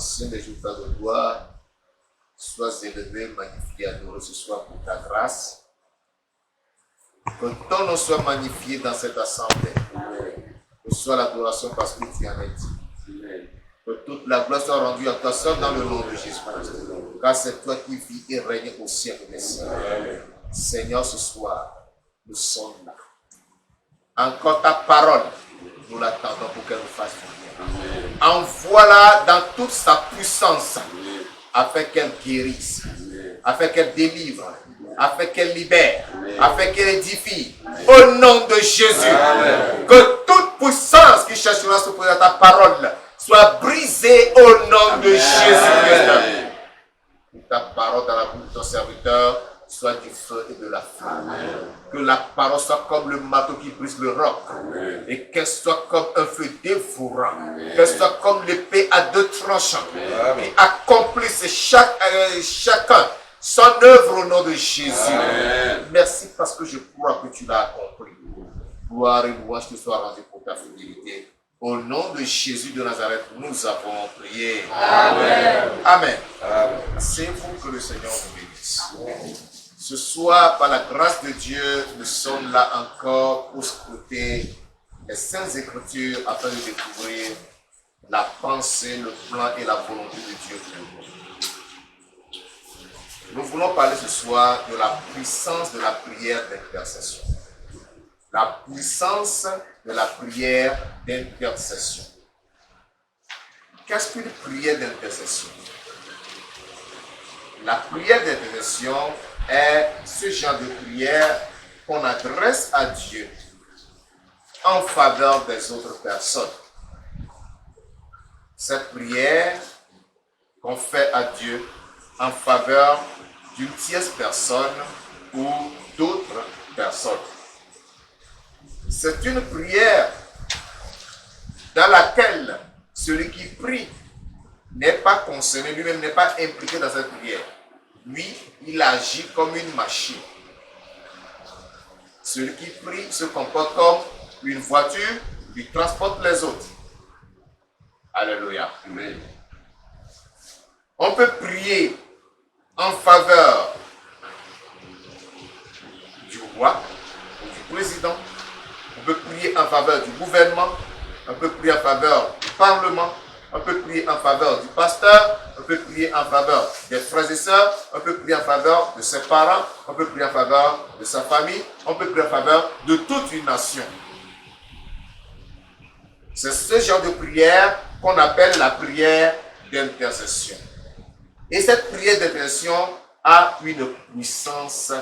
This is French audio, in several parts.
ancien des jours de gloire, sois élevé, magnifié, adoré ce soir pour ta grâce. Que ton nom soit magnifié dans cette assemblée. Que ce soit l'adoration parce que tu en es dit. Que toute la gloire soit rendue à toi seul dans le nom de Jésus-Christ. Car c'est toi qui vis et règnes au siècle des siècles. Seigneur, ce soir, nous sommes là. Encore ta parole, nous l'attendons pour qu'elle nous fasse du bien. Envoie-la dans toute sa puissance, afin qu'elle guérisse, afin qu'elle délivre, afin qu'elle libère, afin qu'elle édifie. Au nom de Jésus, que toute puissance qui cherchera à se poser à ta parole soit brisée au nom de Jésus-Christ. Ta parole dans la bouche de ton serviteur soit du feu et de la flamme. Que la parole soit comme le marteau qui brise le roc. Et qu'elle soit comme un feu dévorant. Qu'elle soit comme l'épée à deux tranchants. Qui accomplisse chacun son œuvre au nom de Jésus. Merci parce que je crois que tu l'as accompli. Gloire et louange te soient rendues pour ta fidélité. Au nom de Jésus de Nazareth, nous avons prié. Amen. Amen. C'est vous que le Seigneur vous bénisse. Ce soir, par la grâce de Dieu, nous sommes là encore pour scruter les Saintes Écritures afin de découvrir la pensée, le plan et la volonté de Dieu pour nous. Nous voulons parler ce soir de la puissance de la prière d'intercession. La puissance de la prière d'intercession. Qu'est-ce qu'une prière d'intercession? La prière d'intercession est ce genre de prière qu'on adresse à Dieu en faveur des autres personnes. Cette prière qu'on fait à Dieu en faveur d'une tierce personne ou d'autres personnes. C'est une prière dans laquelle celui qui prie n'est pas concerné, lui-même n'est pas impliqué dans cette prière. Lui, il agit comme une machine. Celui qui prie se comporte comme une voiture, il transporte les autres. Alléluia. Amen. On peut prier en faveur du roi ou du président. On peut prier en faveur du gouvernement. On peut prier en faveur du parlement. On peut prier en faveur du pasteur. On peut prier en faveur des frères et sœurs. On peut prier en faveur de ses parents. On peut prier en faveur de sa famille. On peut prier en faveur de toute une nation. C'est ce genre de prière qu'on appelle la prière d'intercession. Et cette prière d'intercession a une puissance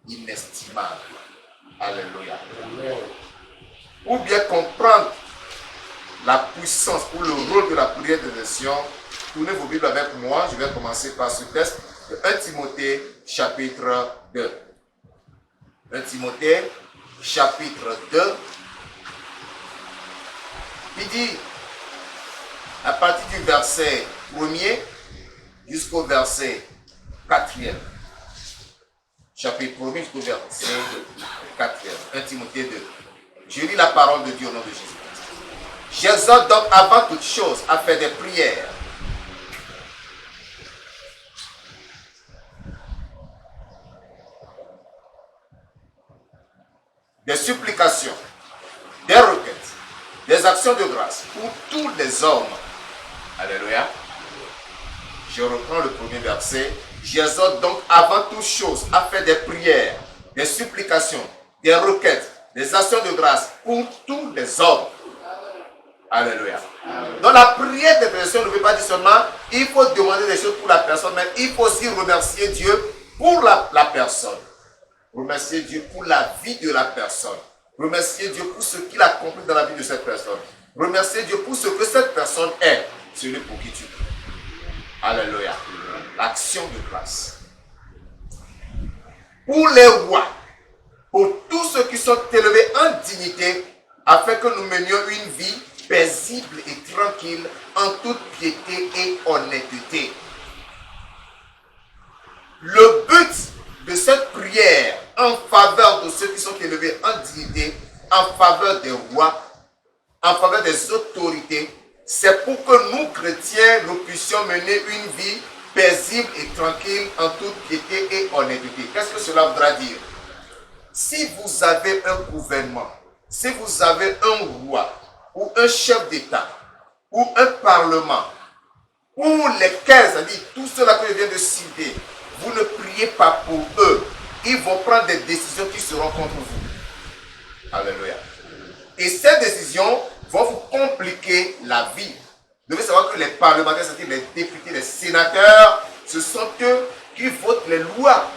inestimable. Alléluia. Pour bien comprendre la puissance ou le rôle de la prière d'intercession, tournez vos Bibles avec moi. Je vais commencer par ce texte de 1 Timothée chapitre 2. 1 Timothée chapitre 2. Il dit, à partir du verset 1er jusqu'au verset 4e. Chapitre 1er jusqu'au verset 4e. 1 Timothée 2. Je lis la parole de Dieu au nom de Jésus. J'exhorte donc avant toute chose à faire des prières, des supplications, des requêtes, des actions de grâce pour tous les hommes. Alléluia. Je reprends le premier verset. J'exhorte donc avant toute chose à faire des prières, des supplications, des requêtes, des actions de grâce pour tous les hommes. Alléluia. Donc la prière d'intercession ne veut pas dire seulement il faut demander des choses pour la personne, mais il faut aussi remercier Dieu pour la personne. Remercier Dieu pour la vie de la personne. Remercier Dieu pour ce qu'il a accompli dans la vie de cette personne. Remercier Dieu pour ce que cette personne est, celui pour qui tu pries. Alléluia. L'action de grâce. Pour les rois, pour tous ceux qui sont élevés en dignité, afin que nous menions une vie paisible et tranquille en toute piété et honnêteté. Le but de cette prière en faveur de ceux qui sont élevés en dignité, en faveur des rois, en faveur des autorités, C'est pour que nous, chrétiens, nous puissions mener une vie paisible et tranquille en toute piété et honnêteté. Qu'est-ce que cela voudra dire? Si vous avez un gouvernement, si vous avez un roi ou un chef d'État ou un parlement pour lesquels, c'est-à-dire tout cela que je viens de citer, vous ne priez pas pour eux, ils vont prendre des décisions qui seront contre vous. Alléluia. Et ces décisions vont vous compliquer la vie. Vous devez savoir que les parlementaires, c'est-à-dire les députés, les sénateurs, ce sont eux qui votent les lois.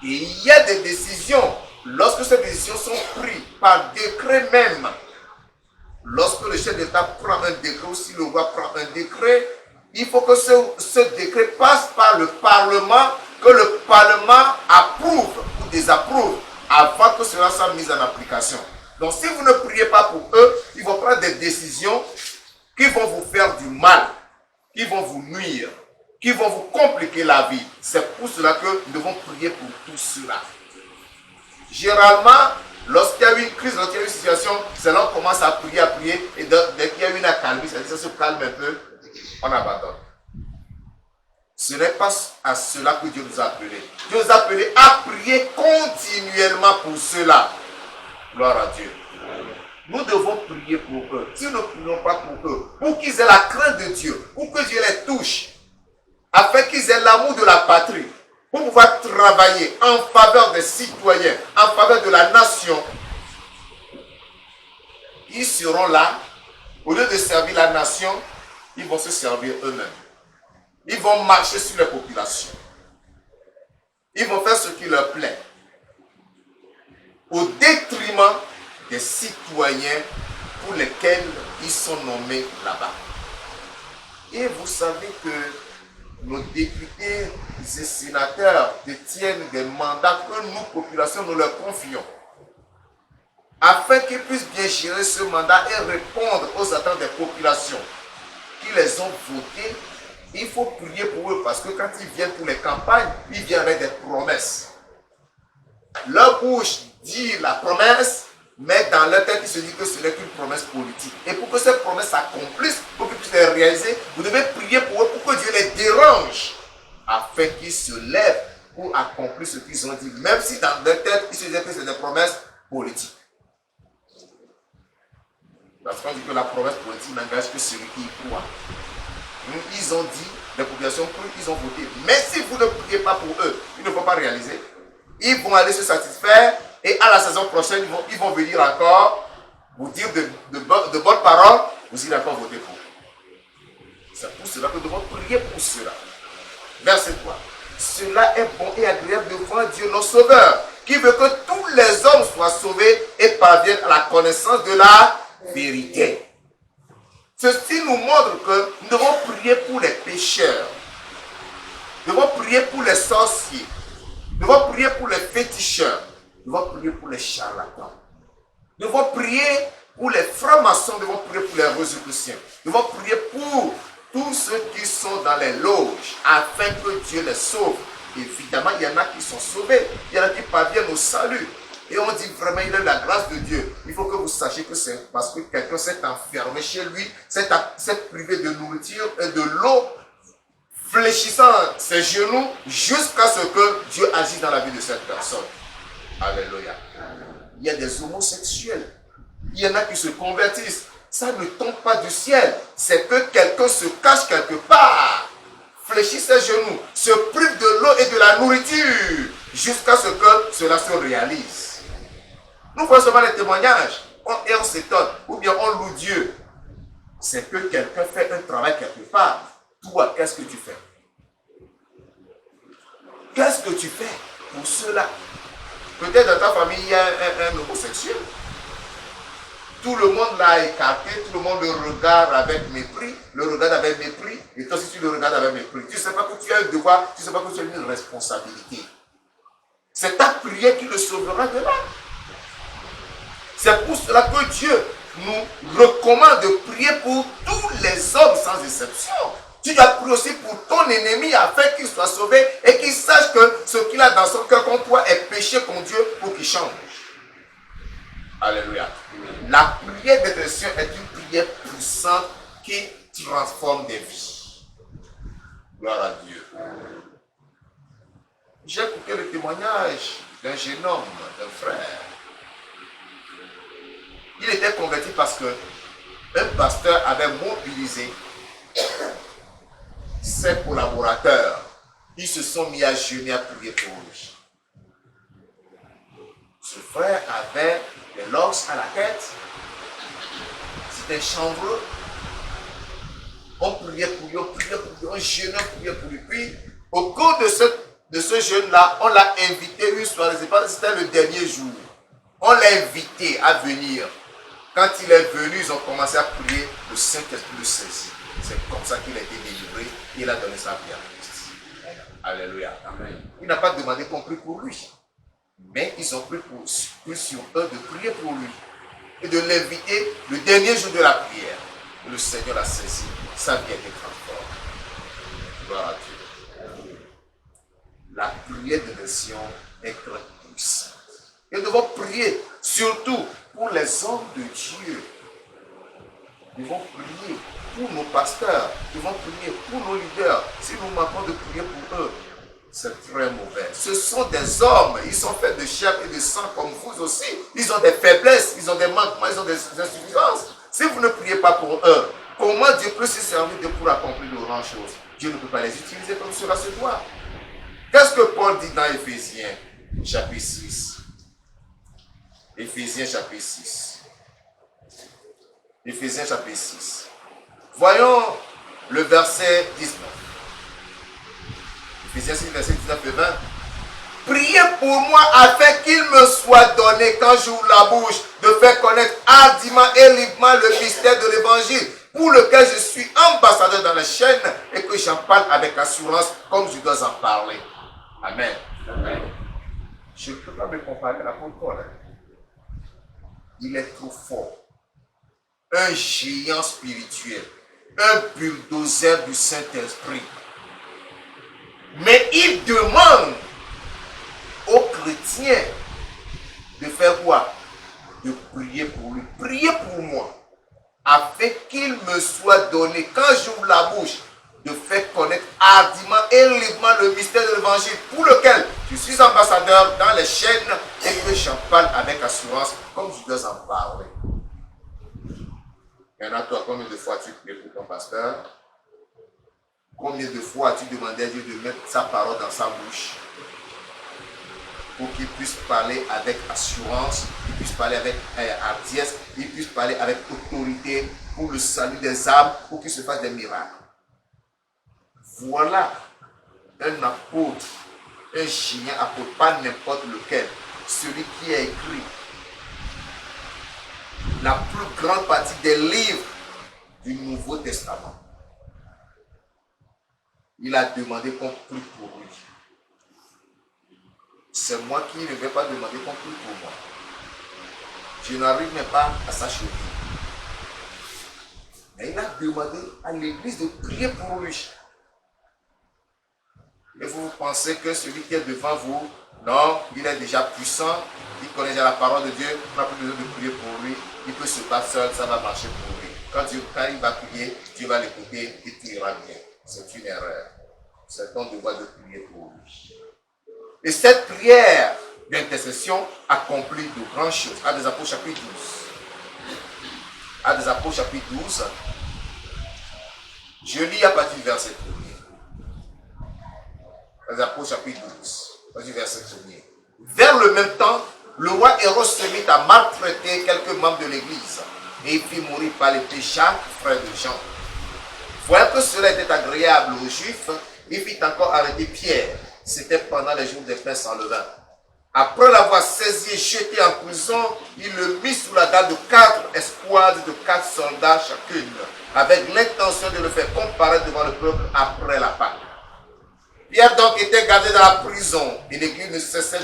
Et il y a des décisions, lorsque ces décisions sont prises par décret même, lorsque le chef d'État prend un décret ou si le roi prend un décret, il faut que ce décret passe par le Parlement, que le Parlement approuve ou désapprouve avant que cela soit mis en application. Donc si vous ne priez pas pour eux, ils vont prendre des décisions qui vont vous faire du mal, qui vont vous nuire, qui vont vous compliquer la vie. C'est pour cela que nous devons prier pour tout cela. Généralement, lorsqu'il y a eu une crise, lorsqu'il y a eu une situation, c'est là qu'on commence à prier, et dès qu'il y a eu une accalmie, c'est-à-dire ça se calme un peu, on abandonne. Ce n'est pas à cela que Dieu nous a appelés. Dieu nous a appelés à prier continuellement pour cela. Gloire à Dieu. Nous devons prier pour eux. Si nous ne prions pas pour eux, pour qu'ils aient la crainte de Dieu, pour que Dieu les touche, afin qu'ils aient l'amour de la patrie, pour pouvoir travailler en faveur des citoyens, en faveur de la nation, ils seront là, au lieu de servir la nation, ils vont se servir eux-mêmes. Ils vont marcher sur les populations. Ils vont faire ce qui leur plaît, au détriment des citoyens pour lesquels ils sont nommés là-bas. Et vous savez que nos députés et sénateurs détiennent des mandats que nous, populations, nous leur confions. Afin qu'ils puissent bien gérer ce mandat et répondre aux attentes des populations qui les ont votés, il faut prier pour eux parce que quand ils viennent pour les campagnes, ils viennent avec des promesses. Leur bouche dit la promesse, mais dans leur tête, ils se disent que ce n'est qu'une promesse politique. Et pour que cette promesse s'accomplisse, pour qu'ils puissent les réaliser, vous devez prier pour eux pour que Dieu les dérange, afin qu'ils se lèvent pour accomplir ce qu'ils ont dit, même si dans leur tête, ils se disent que c'est des promesses politiques. Parce qu'on dit que la promesse politique n'engage que celui qui y croit. Ils ont dit, les populations crient, ils ont voté. Mais si vous ne priez pas pour eux, ils ne vont pas réaliser. Ils vont aller se satisfaire et à la saison prochaine, ils vont venir encore vous dire de bonnes paroles, vous allez encore voter pour. C'est pour cela que nous devons prier pour cela. Verset 3. Cela est bon et agréable devant Dieu notre Sauveur, qui veut que tous les hommes soient sauvés et parviennent à la connaissance de la vérité. Ceci nous montre que nous devons prier pour les pécheurs. Nous devons prier pour les sorciers. Nous devons prier pour les féticheurs. Nous devons prier pour les charlatans. Nous devons prier pour les francs-maçons. Nous devons prier pour les rosicruciens. Nous devons prier pour tous ceux qui sont dans les loges afin que Dieu les sauve. Évidemment, il y en a qui sont sauvés. Il y en a qui parviennent au salut. Et on dit vraiment, il a la grâce de Dieu. Il faut que vous sachiez que c'est parce que quelqu'un s'est enfermé chez lui, s'est privé de nourriture et de l'eau, fléchissant ses genoux jusqu'à ce que Dieu agisse dans la vie de cette personne. Alléluia. Il y a des homosexuels. Il y en a qui se convertissent. Ça ne tombe pas du ciel. C'est que quelqu'un se cache quelque part, fléchit ses genoux, se prive de l'eau et de la nourriture jusqu'à ce que cela se réalise. Nous voyons seulement les témoignages et on s'étonne, ou bien on loue Dieu. C'est que quelqu'un fait un travail quelque part. Toi, qu'est-ce que tu fais? Qu'est-ce que tu fais pour cela? Peut-être dans ta famille, il y a un homosexuel. Tout le monde l'a écarté, tout le monde le regarde avec mépris, et toi aussi tu le regardes avec mépris. Tu ne sais pas que tu as un devoir, tu ne sais pas que tu as une responsabilité. C'est ta prière qui le sauvera de là. C'est pour cela que Dieu nous recommande de prier pour tous les hommes sans exception. Tu dois prier aussi pour ton ennemi afin qu'il soit sauvé et qu'il sache que ce qu'il a dans son cœur contre toi est péché contre Dieu pour qu'il change. Alléluia. La prière d'intercession est une prière puissante qui transforme des vies. Gloire à Dieu. J'ai écouté le témoignage d'un jeune homme, d'un frère. Il était converti parce que un pasteur avait mobilisé ses collaborateurs. Ils se sont mis à jeûner, à prier pour lui. Ce frère avait des locks à la tête. C'était chanvreux. On priait pour lui, on jeûnait, on priait pour lui. Puis, au cours de ce jeûne-là, on l'a invité une soirée. C'était le dernier jour. On l'a invité à venir. Quand il est venu, ils ont commencé à prier. Le Saint-Esprit le saisit. C'est comme ça qu'il a été délivré. Il a donné sa vie à Christ. Alléluia. Amen. Il n'a pas demandé qu'on prie pour lui. Mais ils ont pris sur eux de prier pour lui. Et de l'inviter le dernier jour de la prière. Et le Seigneur l'a saisi. Sa vie a été transformée. Gloire à Dieu. La prière de nation est très puissante. Et nous devons prier surtout pour les hommes de Dieu. Nous devons prier pour nos pasteurs. Nous devons prier pour nos leaders. Si nous manquons de prier pour eux, c'est très mauvais. Ce sont des hommes. Ils sont faits de chair et de sang comme vous aussi. Ils ont des faiblesses, ils ont des manquements, ils ont des insuffisances. Si vous ne priez pas pour eux, comment Dieu peut se servir de pour accomplir de grandes choses? Dieu ne peut pas les utiliser comme cela se doit. Qu'est-ce que Paul dit dans Éphésiens chapitre 6? Éphésiens chapitre 6. Éphésiens chapitre 6. Voyons le verset 19. Éphésiens 6, verset 19 et 20. Priez pour moi afin qu'il me soit donné, quand j'ouvre la bouche, de faire connaître hardiment et librement le mystère de l'évangile, pour lequel je suis ambassadeur dans la chaîne et que j'en parle avec assurance comme je dois en parler. Amen. Amen. Je ne peux pas me comparer à l'apôtre Paul. Il est trop fort. Un géant spirituel. Un bulldozer du Saint-Esprit. Mais il demande aux chrétiens de faire quoi? De prier pour lui. Priez pour moi, afin qu'il me soit donné, quand j'ouvre la bouche, de faire connaître hardiment et librement le mystère de l'évangile, pour lequel je suis ambassadeur dans les chaînes et que j'en parle avec assurance, comme je dois en parler. Maintenant, toi, combien de fois tu pries pour ton pasteur? Combien de fois as-tu demandé à Dieu de mettre sa parole dans sa bouche pour qu'il puisse parler avec assurance, qu'il puisse parler avec hardiesse, qu'il puisse parler avec autorité pour le salut des âmes, pour qu'il se fasse des miracles? Voilà un apôtre, un géant apôtre, pas n'importe lequel, celui qui a écrit la plus grande partie des livres du Nouveau Testament. Il a demandé qu'on prie pour lui. C'est moi qui ne vais pas demander qu'on prie pour moi. Je n'arrive même pas à sa cheville. Mais il a demandé à l'église de prier pour lui. Et vous pensez que celui qui est devant vous, non, il est déjà puissant, il connaît déjà la parole de Dieu, on n'a plus besoin de prier pour lui, il peut se battre seul, ça va marcher pour lui. Quand il va prier, Dieu va l'écouter et tout ira bien. C'est une erreur. C'est ton devoir de prier pour lui. Et cette prière d'intercession accomplit de grandes choses. Actes des Apôtres chapitre 12. Actes des Apôtres chapitre 12. Je lis à partir du verset 1er. Actes des Apôtres chapitre 12. À partir du verset 1er. Vers le même temps, le roi Hérode se mit à maltraiter quelques membres de l'église et il fit mourir par l'épée Jacques, frère de Jean. Voyant que cela était agréable aux Juifs, il fit encore arrêter Pierre. C'était pendant les jours des pains sans levain. Après l'avoir saisi et jeté en prison, il le mit sous la garde de 4 escouades de 4 soldats chacune, avec l'intention de le faire comparaître devant le peuple après la Pâque. Pierre donc était gardé dans la prison et l'église ne cessait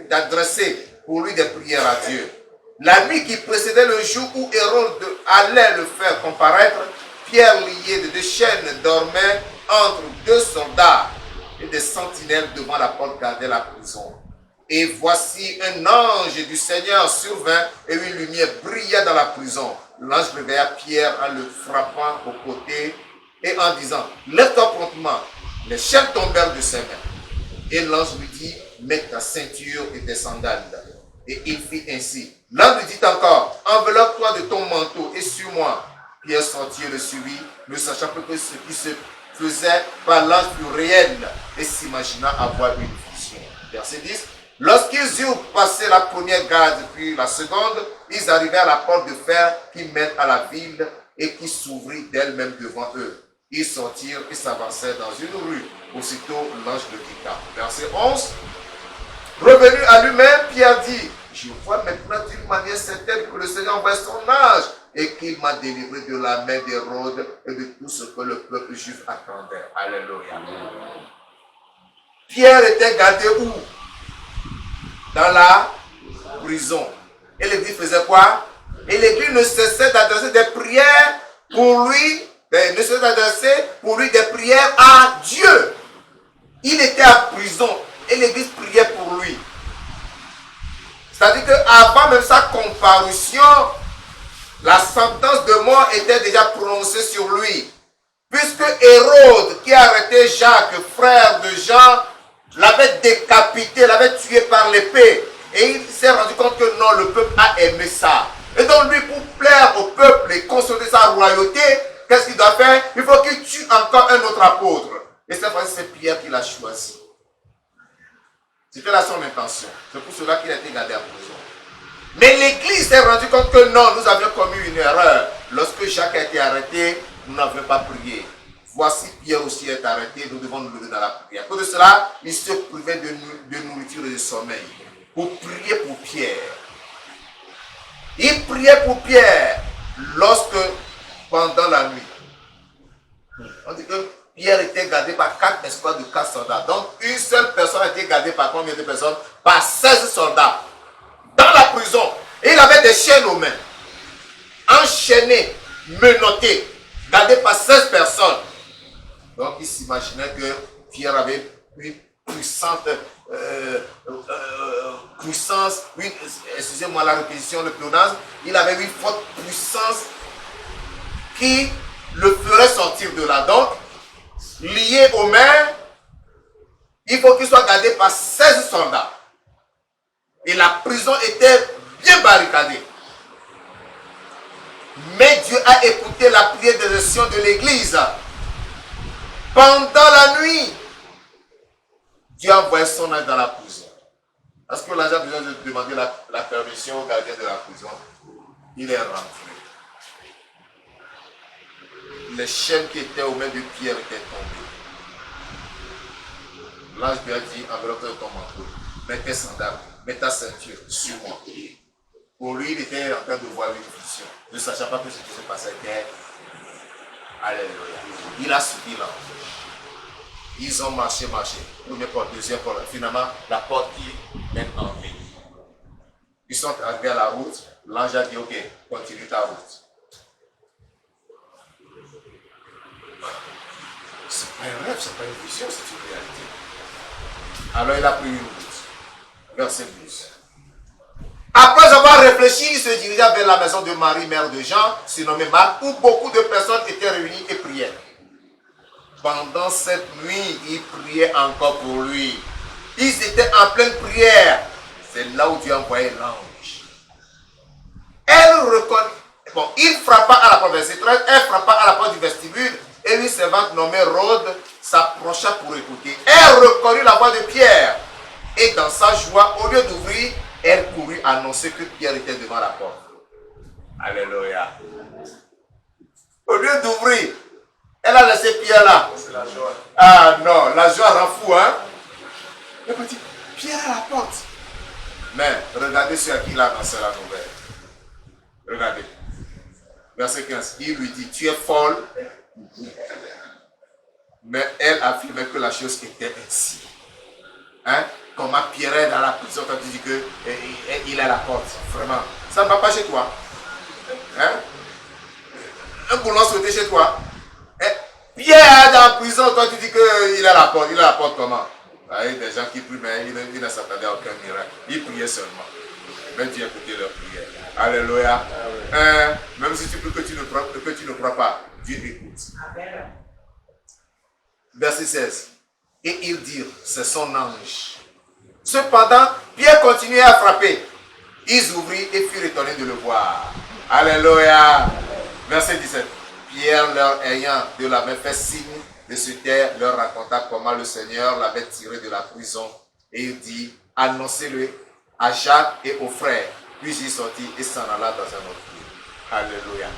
d'adresser pour lui des prières à Dieu. La nuit qui précédait le jour où Hérode allait le faire comparaître, Pierre, lié de 2 chaînes, dormait entre 2 soldats et des sentinelles devant la porte gardaient la prison. Et voici un ange du Seigneur survint et une lumière brilla dans la prison. l'ange réveilla Pierre en le frappant au côté et en disant, lève-toi promptement. Les chaînes tombèrent de ses mains. Et l'ange lui dit, mets ta ceinture et tes sandales. Et il fit ainsi. L'ange lui dit encore, enveloppe-toi de ton manteau et suis-moi. Pierre sortit et le suivit, ne sachant pas que ce qui se faisait par l'ange fut réel et s'imagina avoir une vision. Verset 10. Lorsqu'ils eurent passé la première garde puis la seconde, ils arrivèrent à la porte de fer qui mène à la ville et qui s'ouvrit d'elle-même devant eux. Ils sortirent et s'avancèrent dans une rue. Aussitôt, l'ange le quitta. Verset 11. Revenu à lui-même, Pierre dit, je vois maintenant d'une manière certaine que le Seigneur envoie son ange et qu'il m'a délivré de la main d'Hérode et de tout ce que le peuple juif attendait. Alléluia. Pierre était gardé où? Dans la prison. Et l'église faisait quoi? Et l'église ne cessait d'adresser des prières pour lui, ne cessait d'adresser pour lui des prières à Dieu. Il était en prison et l'église priait pour lui. C'est-à-dire qu'avant même sa comparution, la sentence de mort était déjà prononcée sur lui. Puisque Hérode, qui a arrêté Jacques, frère de Jean, l'avait décapité, l'avait tué par l'épée. Et il s'est rendu compte que non, le peuple a aimé ça. Et donc lui, pour plaire au peuple et consolider sa royauté, qu'est-ce qu'il doit faire? Il faut qu'il tue encore un autre apôtre. Et cette fois-ci, c'est Pierre qui l'a choisi. C'était là son intention. C'est pour cela qu'il a été gardé en prison. Mais l'église s'est rendu compte que non, nous avions commis une erreur. Lorsque Jacques a été arrêté, nous n'avions pas prié. Voici Pierre aussi est arrêté, nous devons nous lever dans la prière. À cause de cela, il se privait de nourriture et de sommeil pour prier pour Pierre. Il priait pour Pierre lorsque, pendant la nuit, on dit que Pierre était gardé par 4 escouades de 4 soldats. Donc, une seule personne a été gardée par combien de personnes? Par 16 soldats. Dans la prison. Et il avait des chaînes aux mains. Enchaîné, menotté, gardé par 16 personnes. Donc, il s'imaginait que Pierre avait une puissante puissance, excusez-moi la répétition, le pléonasme, il avait une forte puissance qui le ferait sortir de là. Donc, lié aux mains, il faut qu'il soit gardé par 16 soldats. Et la prison était bien barricadée. Mais Dieu a écouté la prière d'intercession de l'église. Pendant la nuit, Dieu a envoyé son ange dans la prison. Est-ce que l'ange a besoin de demander la permission au gardien de la prison? Il est rentré. Les chaînes qui étaient aux mains de Pierre étaient tombées. L'ange lui a dit, enveloppe de ton manteau, mets tes sandales, mets ta ceinture, suis-moi. Pour lui, il était en train de voir une vision. Ne sachant pas que ce qui se passait était. Alléluia. Il a suivi l'ange. Ils ont marché. Première porte, deuxième porte. Finalement, la porte qui mène en ville. Ils sont arrivés à la route. L'ange a dit, ok, continue ta route. C'est pas un rêve, c'est pas une vision, c'est une réalité. Alors il a pris une route. Verset 12. Après avoir réfléchi, il se dirigea vers la maison de Marie, mère de Jean, surnommée Marc, où beaucoup de personnes étaient réunies et priaient. Pendant cette nuit, ils priaient encore pour lui. Ils étaient en pleine prière. C'est là où Dieu a envoyé l'ange. Il frappa à la porte, verset 13, elle frappa à la porte du vestibule et une servante nommée Rhode s'approcha pour écouter. Elle reconnut la voix de Pierre et dans sa joie, au lieu d'ouvrir, elle courut annoncer que Pierre était devant la porte. Alléluia. Au lieu d'ouvrir, elle a laissé Pierre là. C'est la joie. Ah non, la joie rend fou, hein. Le petit Pierre à la porte. Mais regardez ce qu'il a annoncé la nouvelle. Regardez. Verset 15. Il lui dit, tu es folle. Mais elle affirmait que la chose était ainsi. Hein? Comment Pierre est dans la prison quand tu dis qu'il est à la porte. Vraiment. Ça ne va pas chez toi. Hein? Un boulon sauté chez toi. Pierre est dans la prison, toi tu dis qu'il est à la porte. Il est à la porte comment? Il y a des gens qui prient, mais il ne s'attendait à aucun miracle. Il priait seulement. Mais Dieu écoutait leur prière. Alléluia. Même si tu peux que tu ne crois pas, Dieu écoute. Verset 16. Et ils dirent, c'est son ange. Cependant, Pierre continuait à frapper. Ils ouvrirent et furent étonnés de le voir. Alléluia. Verset 17. Pierre, leur ayant de la main fait signe de se taire, leur raconta comment le Seigneur l'avait tiré de la prison. Et il dit, annoncez-le à Jacques et aux frères. Puis il sortit et s'en alla dans un autre lieu. Alléluia.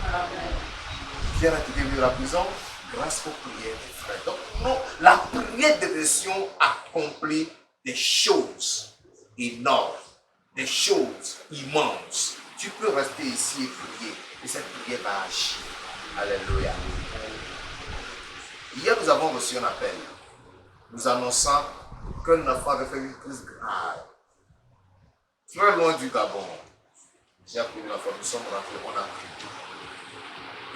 Pierre a été de la prison grâce aux prières des frères. Donc, non, la prière de version accomplit des choses énormes, des choses immenses. Tu peux rester ici et prier, et cette prière va agir. Alléluia. Hier, nous avons reçu un appel, nous annonçant qu'un enfant avait fait une crise grave, très loin du Gabon. J'ai appelé l'enfant, nous sommes rentrés, on a prié.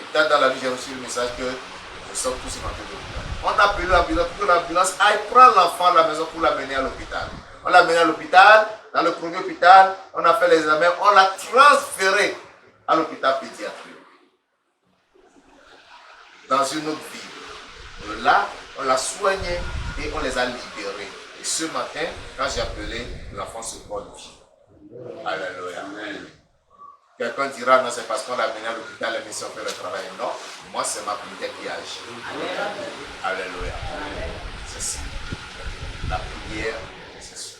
Et tard dans la vie, j'ai reçu le message que nous sommes tous rentrés de l'hôpital. On a appelé l'ambulance pour que l'ambulance aille prendre l'enfant à la maison pour l'amener à l'hôpital. On l'a amené à l'hôpital, dans le premier hôpital, on a fait l'examen, on l'a transféré à l'hôpital pédiatrique. Dans une autre ville. Là, on l'a soigné et on les a libérés. Et ce matin, quand j'ai appelé, l'enfant se porte bien. Alléluia. Quelqu'un dira, non, c'est parce qu'on l'a amené à l'hôpital, les médecins fait le travail. Non, moi, c'est ma prière qui agit. Alléluia. C'est ça. La prière, c'est ça.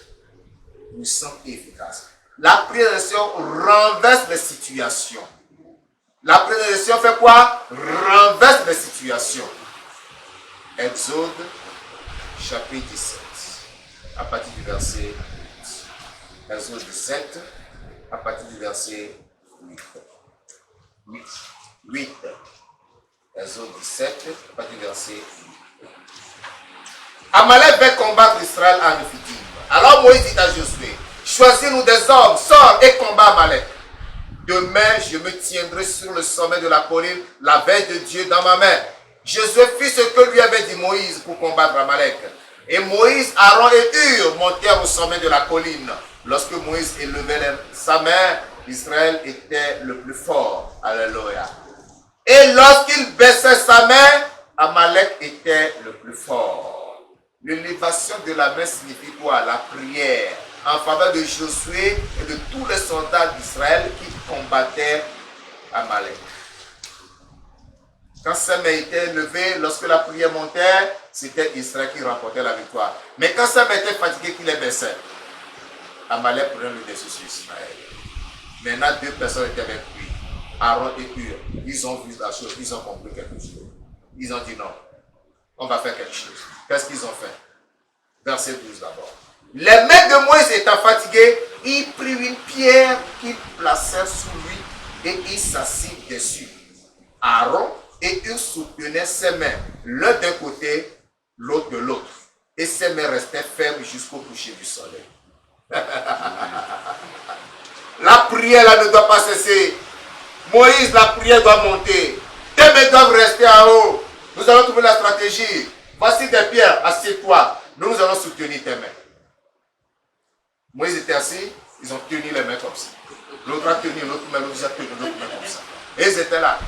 Nous sommes efficaces. La prière renverse les situations. La prédication fait quoi? Renverse les situations. Exode, chapitre 17, à partir du verset 8. Exode 17, à partir du verset 8. Exode 17, à partir du verset 8. Amalek va combattre Israël en Rephidim. Alors Moïse dit à Josué, choisis-nous des hommes, sors et combat Amalek. Demain, je me tiendrai sur le sommet de la colline, la veille de Dieu dans ma main. Josué fit ce que lui avait dit Moïse pour combattre Amalek. Et Moïse, Aaron et Hur montèrent au sommet de la colline. Lorsque Moïse élevait sa main, Israël était le plus fort. Alléluia. Et lorsqu'il baissait sa main, Amalek était le plus fort. L'élévation de la main signifie quoi? La prière en faveur de Josué et de tous les soldats d'Israël qui combattaient Amalek. Quand sa main était levée, lorsque la prière montait, c'était Israël qui remportait la victoire. Mais quand sa main était fatiguée, qu'il les baissait, Amalek prenait le dessus sur Israël. Maintenant, deux personnes étaient avec lui, Aaron et Hur. Ils ont vu la chose, ils ont compris quelque chose. Ils ont dit non, on va faire quelque chose. Qu'est-ce qu'ils ont fait? Verset 12 d'abord. Les mains de Moïse étant fatiguées, il prit une pierre qu'il plaçait sous lui et il s'assit dessus. Aaron et Hur soutenaient ses mains, l'un d'un côté, l'autre de l'autre. Et ses mains restaient fermes jusqu'au coucher du soleil. La prière là ne doit pas cesser. Moïse, la prière doit monter. Tes mains doivent rester en haut. Nous allons trouver la stratégie. Voici des pierres, assieds-toi. Nous allons soutenir tes mains. Moïse était assis, ils ont tenu les mains comme ça. L'autre a tenu l'autre main, l'autre a tenu l'autre main comme ça. Et ils étaient là.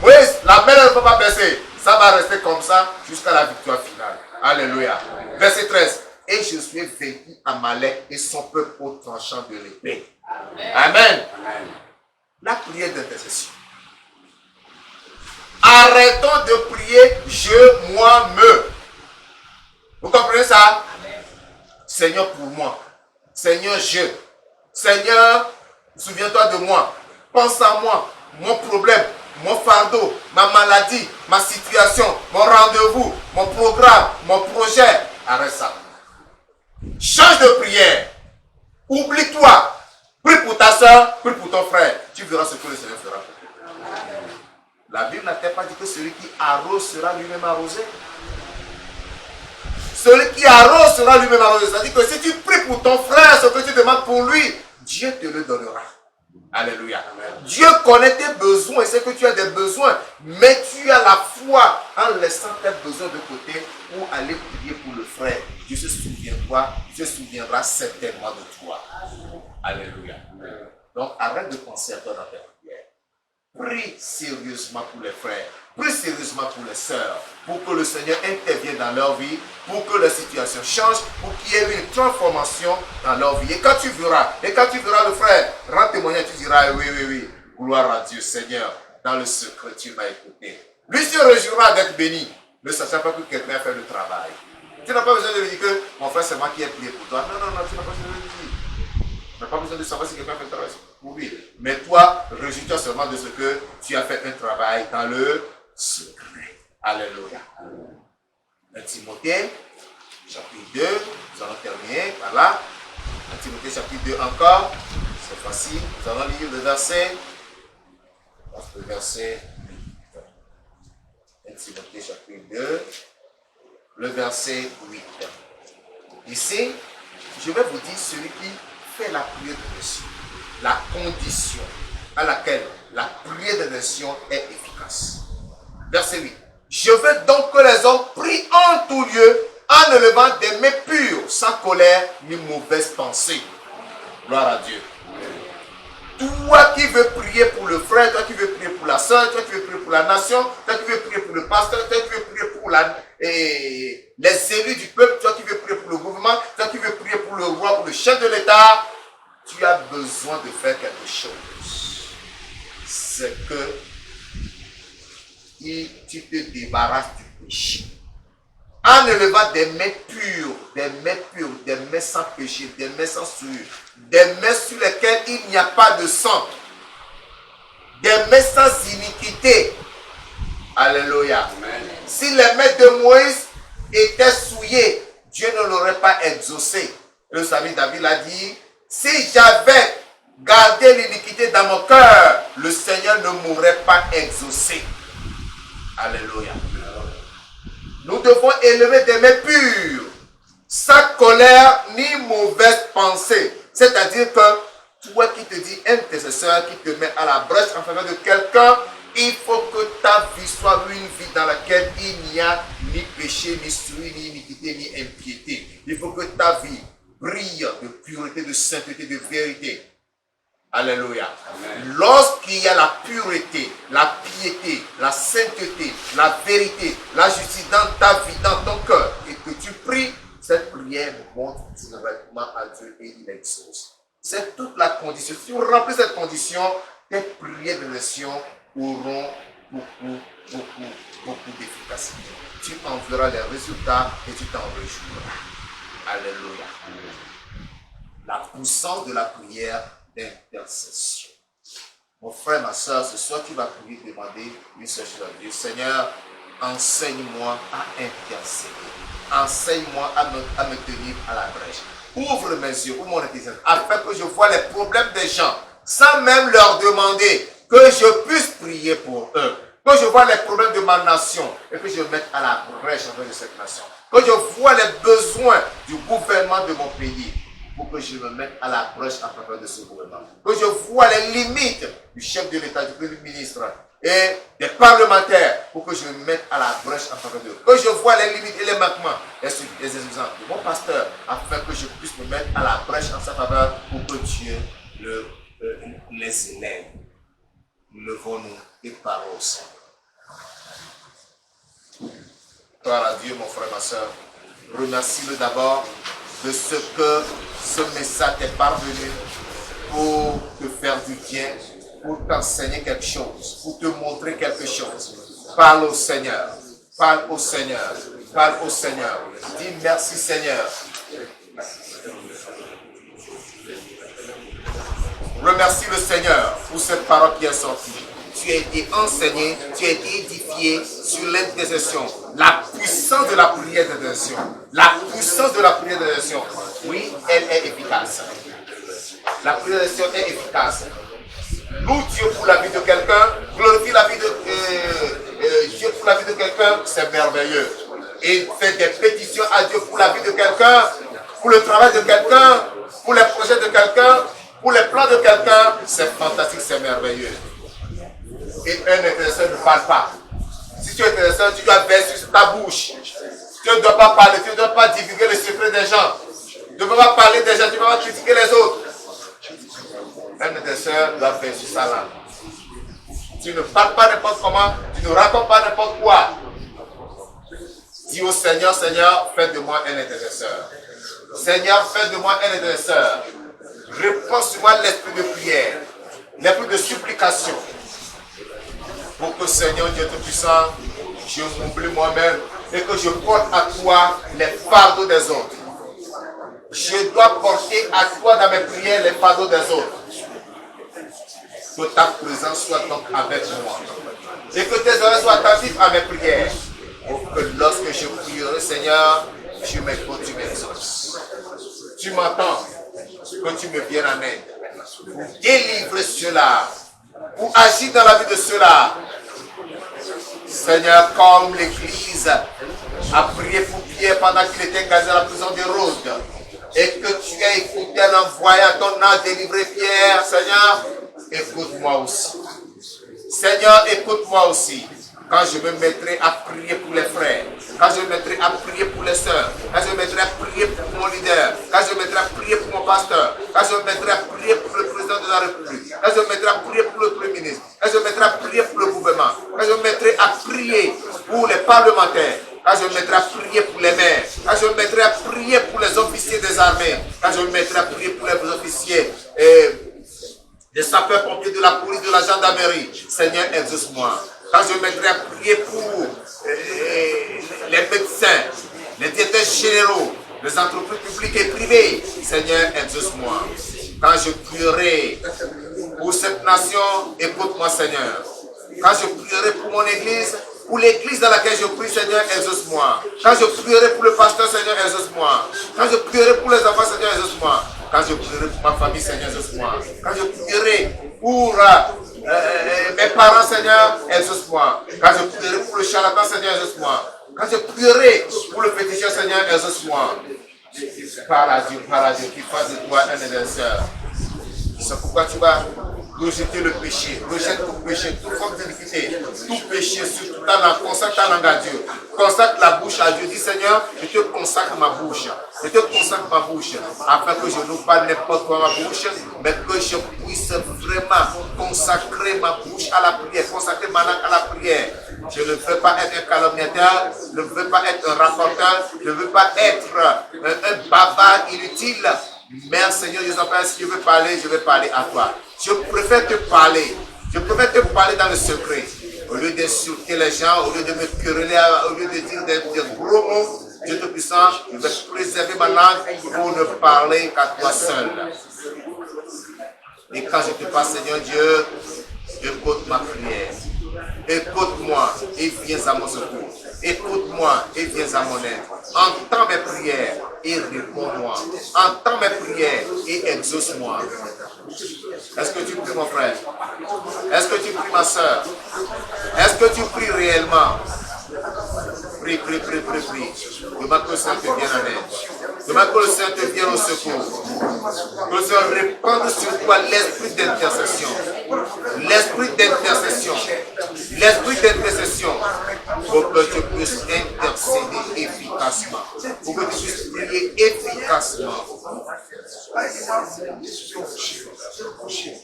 Moïse, la main ne peut pas baisser. Ça va rester comme ça jusqu'à la victoire finale. Alléluia. Verset 13. Et Josué vaincu Amalek et son peuple au tranchant de l'épée. Amen. Amen. La prière d'intercession. Arrêtons de prier je, moi, me. Vous comprenez ça? Amen. Seigneur pour moi. Seigneur je. Seigneur, souviens-toi de moi. Pense à moi. Mon problème, mon fardeau, ma maladie, ma situation, mon rendez-vous, mon programme, mon projet. Arrête ça. Change de prière. Oublie-toi. Prie pour ta soeur, prie pour ton frère. Tu verras ce que le Seigneur fera. La Bible n'a-t-elle pas dit que celui qui arrose sera lui-même arrosé? Celui qui arrose sera lui-même arrosé. C'est-à-dire que si tu pries pour ton frère, ce que tu demandes pour lui, Dieu te le donnera. Alléluia. Amen. Dieu connaît tes besoins et sait que tu as des besoins. Mais tu as la foi en laissant tes besoins de côté pour aller prier pour le frère. Dieu se souviendra certainement de toi. Alléluia. Amen. Donc, arrête de penser à toi dans tes prières. Prie sérieusement pour les frères. Prie sérieusement pour les sœurs. Pour que le Seigneur intervienne dans leur vie. Pour que la situation change. Pour qu'il y ait une transformation dans leur vie. Et quand tu verras le frère rendre témoignage, tu diras oui. Gloire à Dieu, Seigneur. Dans le secret, tu m'as écouté. Lui se réjouira d'être béni. Ne sachant pas que quelqu'un a fait le travail. Tu n'as pas besoin de lui dire que mon frère, c'est moi qui ai prié pour toi. Non, tu n'as pas besoin de lui dire. Tu n'as pas besoin de savoir si quelqu'un a fait le travail pour lui. Mais toi, réjouis-toi seulement de ce que tu as fait un travail dans le secret. Alléluia. 1 Timothée, chapitre 2, nous allons terminer par là. 1 Timothée, chapitre 2 encore. C'est facile. Nous allons lire le verset. Le verset 1 Timothée, chapitre 2, le verset 8. Ici, je vais vous dire celui qui fait la prière de nation, la condition à laquelle la prière de nation est efficace. Verset 8. Je veux donc que les hommes prient en tout lieu en élevant des mains pures, sans colère ni mauvaise pensée. Gloire à Dieu. Toi qui veux prier pour le frère, toi qui veux prier pour la soeur, toi qui veux prier pour la nation, toi qui veux prier pour le pasteur, toi qui veux prier pour les élus du peuple, toi qui veux prier pour le gouvernement, toi qui veux prier pour le roi, pour le chef de l'État, tu as besoin de faire quelque chose. C'est que tu te débarrasses du péché. En élevant des mains pures, des mains sans péché, des mains sans souillure, des mains sur lesquelles il n'y a pas de sang, des mains sans iniquité. Alléluia. Amen. Si les mains de Moïse étaient souillées, Dieu ne l'aurait pas exaucé. Le salut David a dit, si j'avais gardé l'iniquité dans mon cœur, le Seigneur ne m'aurait pas exaucé. Alléluia. Nous devons élever des mains pures, sans colère ni mauvaise pensée. C'est-à-dire que toi qui te dis intercesseur, qui te met à la brèche en faveur de quelqu'un, il faut que ta vie soit une vie dans laquelle il n'y a ni péché, ni souillure, ni iniquité, ni impiété. Il faut que ta vie brille de pureté, de sainteté, de vérité. Alléluia. Lorsqu'il y a la pureté, la piété, la sainteté, la vérité, la justice dans ta vie, dans ton cœur, et que tu pries, cette prière monte directement à Dieu et il exauce. C'est toute la condition. Si vous remplissez cette condition, tes prières de nation auront beaucoup d'efficacité. Tu en verras les résultats et tu t'en réjouiras. Alléluia. La puissance de la prière d'intercession. Mon frère, ma soeur, ce soir tu vas prier, demander une seule chose à Dieu. Seigneur, enseigne-moi à intercéder. Enseigne-moi à me tenir à la brèche. Ouvre mes yeux, ouvre mon intelligence, afin que je vois les problèmes des gens, sans même leur demander, que je puisse prier pour eux. Que je vois les problèmes de ma nation et que je me mette à la brèche en faveur de cette nation. Que je vois les besoins du gouvernement de mon pays, pour que je me mette à la brèche en faveur de ce gouvernement. Que je vois les limites du chef de l'État, du Premier ministre et des parlementaires, pour que je me mette à la brèche en faveur d'eux. Que je vois les limites et les manquements, les exigences de mon pasteur, afin que je puisse me mettre à la brèche en sa faveur, pour que Dieu les élève. Levons-nous et parlons au Seigneur. Gloire à Dieu, mon frère, ma soeur. Remercie-le d'abord de ce que ce message est parvenu pour te faire du bien, pour t'enseigner quelque chose, pour te montrer quelque chose. Parle au Seigneur, parle au Seigneur, parle au Seigneur. Dis merci Seigneur. Remercie le Seigneur pour cette parole qui est sortie. Tu as été enseigné, tu as été édifié sur l'intercession. La puissance de la prière d'intercession. La puissance de la prière d'intercession. Oui, elle est efficace. La prière d'intercession est efficace. Loue Dieu pour la vie de quelqu'un. Glorifie la vie de Dieu pour la vie de quelqu'un. C'est merveilleux. Et fait des pétitions à Dieu pour la vie de quelqu'un, pour le travail de quelqu'un, pour les projets de quelqu'un, pour les plans de quelqu'un. C'est fantastique, c'est merveilleux. Et un intercesseur ne parle pas. Si tu es intercesseur, tu dois verser sur ta bouche. Tu ne dois pas parler, tu ne dois pas divulguer les secrets des gens. Tu ne dois pas parler des gens, tu ne dois pas critiquer les autres. un de tes soeurs doit faire sur sa langue. Tu ne parles pas n'importe comment, tu ne racontes pas n'importe quoi. Dis au Seigneur, Seigneur, fais de moi un intercesseur. Seigneur, fais de moi un intercesseur. Réponds sur moi l'esprit de prière, l'esprit de supplication. Pour que Seigneur Dieu Tout-Puissant, je m'oublie moi-même et que je porte à toi les fardeaux des autres. Je dois porter à toi dans mes prières les fardeaux des autres. Que ta présence soit donc avec moi. Et que tes oreilles soient attentives à mes prières. Pour que lorsque je prierai, Seigneur, tu m'écoutes, tu m'exauces. Tu m'entends, que tu me viennes en aide. Pour délivrer cela. Pour agir dans la vie de cela. Seigneur, comme l'Église a prié pour Pierre pendant qu'il était gazé à la prison de Rhodes. Et que tu as écouté en envoyant ton âme délivrer Pierre, Seigneur, écoute-moi aussi. Seigneur, écoute-moi aussi. Quand je me mettrai à prier pour les frères, quand je me mettrai à prier pour les sœurs, quand je me mettrai à prier pour mon leader, quand je me mettrai à prier pour mon pasteur, quand je me mettrai à prier pour le président de la République, quand je me mettrai à prier pour le Premier ministre, quand je me mettrai à prier pour le gouvernement, quand je me mettrai à prier pour les parlementaires, quand je me mettrai à prier pour les maires, quand je me mettrai à prier pour les officiers des armées, quand je me mettrai à prier pour les officiers des sapeurs-pompiers, de la police, de la gendarmerie, Seigneur, exauce-moi. Quand je me mettrai à prier pour les médecins, les directeurs généraux, les entreprises publiques et privées, Seigneur, exauce-moi. Quand je prierai pour cette nation, écoute-moi, Seigneur. Quand je prierai pour mon église, pour l'église dans laquelle je prie, Seigneur, exauce-moi. Quand je prierai pour le pasteur, Seigneur, exauce-moi. Quand je prierai pour les enfants, Seigneur, exauce-moi. Quand je prierai pour ma famille, Seigneur, exauce-moi. Quand je prierai pour mes parents, Seigneur, exauce-moi. Quand je prierai pour le charlatan, Seigneur, exauce-moi. Quand je prierai pour le féticheur, Seigneur, exauce-moi. Parle à Dieu, qui fasse de toi un intercesseur. C'est pourquoi tu vas rejeter le péché, rejette tout péché, toute forme d'iniquité, tout péché sur toute ta langue, consacre ta langue à Dieu, consacre la bouche à Dieu, dis Seigneur, je te consacre ma bouche, afin que je n'ouvre pas n'importe quoi ma bouche, mais que je puisse vraiment consacrer ma bouche à la prière, consacrer ma langue à la prière. Je ne veux pas être un calomniateur, je ne veux pas être un rapporteur, je ne veux pas être un bavard inutile. Mais Seigneur Jésus, si je veux parler à toi. Je préfère te parler. Je préfère te parler dans le secret. Au lieu d'insulter les gens, au lieu de me quereller, au lieu de dire des gros mots, Dieu Tout-Puissant, je vais préserver ma langue pour ne parler qu'à toi seul. Et quand je te parle, Seigneur Dieu, écoute ma prière. Écoute-moi et viens à mon secours. Écoute-moi et viens à mon aide. Entends mes prières et réponds-moi. Entends mes prières et exauce-moi. Est-ce que tu pries, mon frère? Est-ce que tu pries, ma soeur? Est-ce que tu pries réellement? Prie. Demande que le Seigneur te vienne en aide. Demande que le Seigneur te vienne au secours. Que le Seigneur répande sur toi l'esprit d'intercession. L'esprit d'intercession. L'esprit d'intercession. Pour que tu puisses intercéder efficacement. Pour que tu puisses prier efficacement.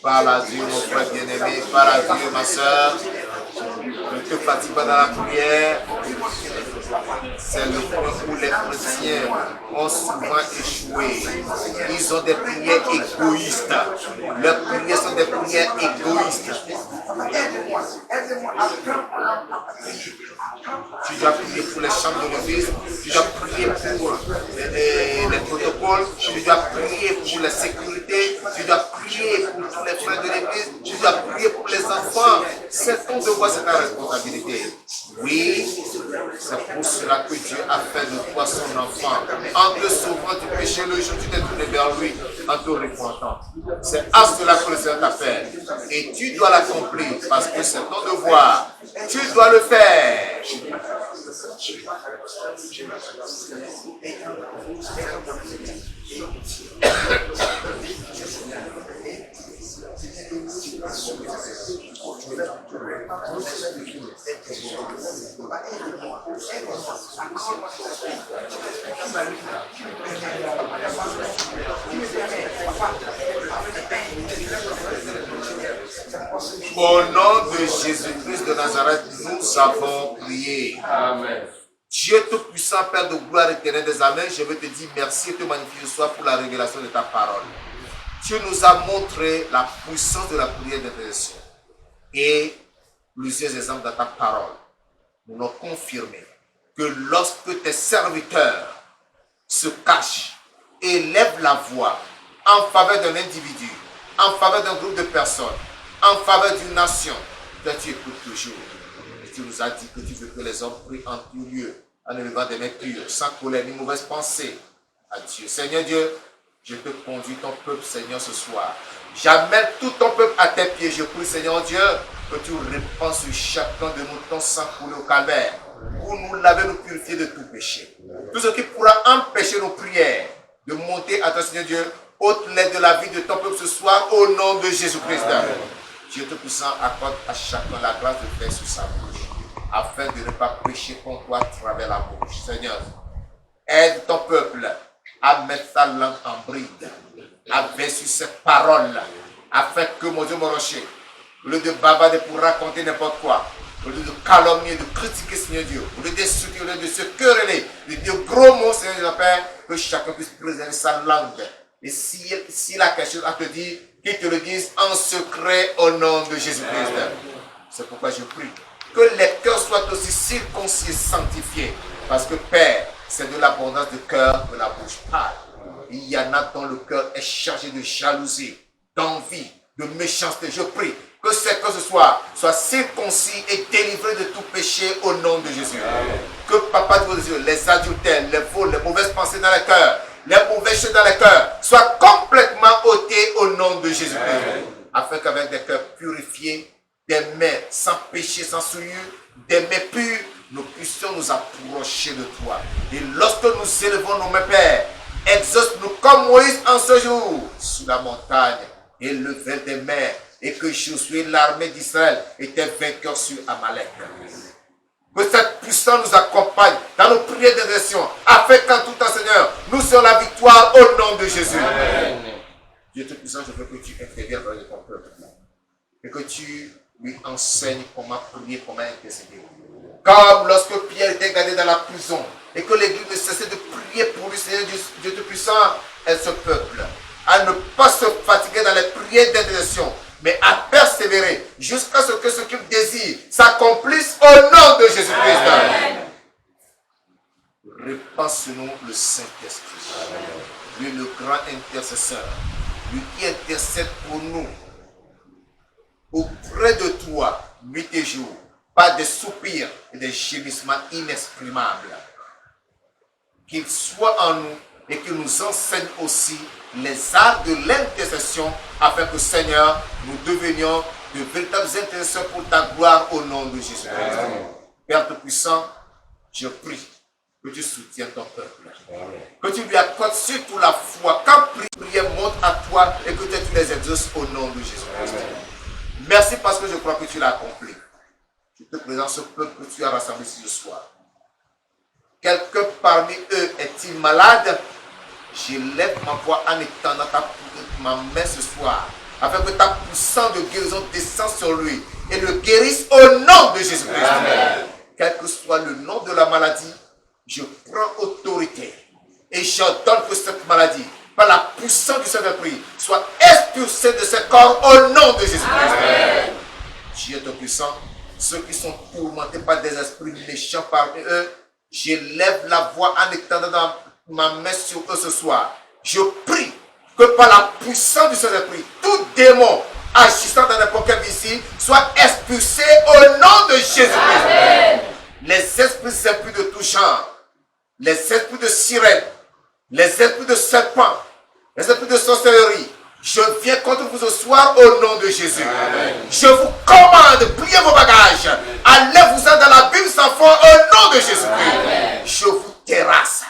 Parle à Dieu, mon frère bien-aimé. Parle à Dieu, ma soeur. Ne te fatigue pas dans la prière. C'est le point où les chrétiens ont souvent échoué. Ils ont des prières égoïstes. Leurs prières sont des prières égoïstes. Tu dois prier pour les chambres de l'église, tu dois prier pour les protocoles, tu dois prier pour la sécurité, tu dois prier pour tous les frères de l'église, tu dois prier pour les enfants. C'est ton devoir, c'est ta responsabilité. Oui, c'est pour cela que Dieu a fait de toi son enfant. En te sauvant du péché, le jour où tu t'es tourné vers lui, en te repentant. C'est à cela que le Seigneur t'appelle. Et tu dois l'accomplir parce que c'est ton devoir. Tu dois le faire. Au nom de Jésus-Christ de Nazareth, nous avons prié. Amen. Dieu Tout-Puissant, Père de gloire éternelle des Amens, je veux te dire merci et te magnifier ce soir pour la révélation de ta parole. Tu nous as montré la puissance de la prière d'intercession et plusieurs exemples dans ta parole nous l'ont confirmé que lorsque tes serviteurs se cachent et lèvent la voix en faveur d'un individu, en faveur d'un groupe de personnes, en faveur d'une nation, toi tu écoutes toujours. Et tu nous as dit que tu veux que les hommes prient en tout lieu, en élevant des mains pures, sans colère ni mauvaise pensée à Dieu. Seigneur Dieu, je te conduis ton peuple, Seigneur, ce soir. J'amène tout ton peuple à tes pieds. Je prie, Seigneur Dieu, que tu répands sur chacun de nous ton sang coulé au calvaire, pour nous laver, nous purifier de tout péché. Tout ce qui pourra empêcher nos prières de monter à toi, Seigneur Dieu, ôte-les de la vie de ton peuple ce soir, au nom de Jésus-Christ. Dieu Tout-Puissant, accorde à chacun la grâce de faire sur sa bouche, afin de ne pas pécher contre toi à travers la bouche. Seigneur, aide ton peuple à mettre sa langue en bride, à verser cette parole, afin que, mon Dieu, mon rocher, au lieu de bavarder pour raconter n'importe quoi, au lieu de calomnier, de critiquer, Seigneur Dieu, au lieu d'insulter, au lieu de se quereller, de dire gros mots, Seigneur Dieu, Père, que chacun puisse préserver sa langue. Et s'il a quelque chose à te dire, qu'il te le dise en secret au nom de Jésus-Christ. C'est pourquoi je prie que les cœurs soient aussi circoncis et sanctifiés. Parce que, Père, c'est de l'abondance de cœur que la bouche parle. Il y en a dont le cœur est chargé de jalousie, d'envie, de méchanceté. Je prie que ces cœurs ce soir soient circoncis et délivrés de tout péché au nom de Jésus. Amen. Que Papa de vos yeux, les adultères, les vols, les mauvaises pensées dans les cœurs, les mauvais choses dans les cœurs soient complètement ôtés au nom de Jésus-Christ. Afin qu'avec des cœurs purifiés, des mains sans péché, sans souillure, des mains pures, nous puissions nous approcher de toi. Et lorsque nous élevons nos mains, Père, exauce-nous comme Moïse en ce jour, sur la montagne, et levez des mains, et que Josué, l'armée d'Israël, était vainqueur sur Amalek. Que cette puissance nous accompagne dans nos prières d'intercession, afin qu'en tout temps, Seigneur, nous soyons la victoire au nom de Jésus. Amen. Dieu Tout-Puissant, je veux que tu interviennes dans ton peuple, et que tu lui enseignes comment prier, comment intercéder. Comme lorsque Pierre était gardé dans la prison et que l'Église ne cessait de prier pour lui, Seigneur Dieu Tout-Puissant, et ce peuple, à ne pas se fatiguer dans les prières d'intercession, mais à persévérer jusqu'à ce que ce qu'il désire s'accomplisse au nom de Jésus-Christ. Répands sur nous le Saint-Esprit, lui le grand intercesseur, lui qui intercède pour nous auprès de toi, nuit et jour, par des soupirs et des gémissements inexprimables. Qu'il soit en nous et qu'il nous enseigne aussi les arts de l'intercession afin que, Seigneur, nous devenions de véritables intercesseurs pour ta gloire au nom de Jésus. Père Tout-Puissant, je prie que tu soutiennes ton peuple. Que tu lui accordes surtout la foi. Quand prière monte à toi et que tu les exauces au nom de Jésus. Merci parce que je crois que tu l'as accompli. Je te présente ce peuple que tu as rassemblé ici ce soir. Quelqu'un parmi eux est-il malade? J'élève ma voix en étendant ma main ce soir, afin que ta puissance de guérison descende sur lui et le guérisse au nom de Jésus-Christ. Quel que soit le nom de la maladie, je prends autorité et j'ordonne que cette maladie, par la puissance du Saint-Esprit, soit expulsée de ce corps au nom de Jésus-Christ. Dieu est puissant. Ceux qui sont tourmentés par des esprits méchants parmi eux, j'élève la voix en étendant ma main sur eux ce soir. Je prie que par la puissance du Saint-Esprit, tout démon agissant dans n'importe quel ici soit expulsé au nom de Jésus-Christ. Les esprits impurs de tout genre, les esprits de sirène, les esprits de serpent, les esprits de sorcellerie, je viens contre vous ce soir au nom de Jésus. Amen. Je vous commande, pliez vos bagages. Allez-vous-en dans la Bible sans foi au nom de Jésus-Christ. Je vous terrasse.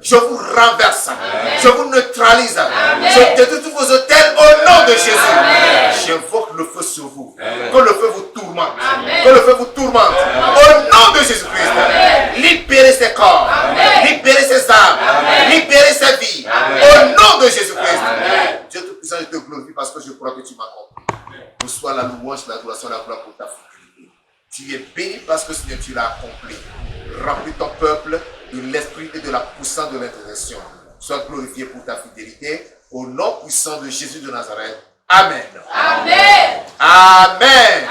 Je vous renverse. Amen. Je vous neutralise. Amen. Je détruis tous vos hôtels au nom de Jésus. J'invoque le feu sur vous. Amen. Que le feu vous tourmente. Amen. Que le feu vous tourmente. Amen. Au nom de Jésus-Christ. Libérez ces corps. Amen. Libérez ces âmes. Amen. Libérez ces vies. Amen. Au nom de Jésus-Christ. Dieu Tout-Puissant, je te glorifie parce que je crois que tu m'as compris. Que soit la louange, la gloire, la Tu es béni parce que Seigneur, tu l'as accompli. Remplis ton peuple de l'esprit et de la puissance de l'intercession. Sois glorifié pour ta fidélité. Au nom puissant de Jésus de Nazareth. Amen. Amen. Amen.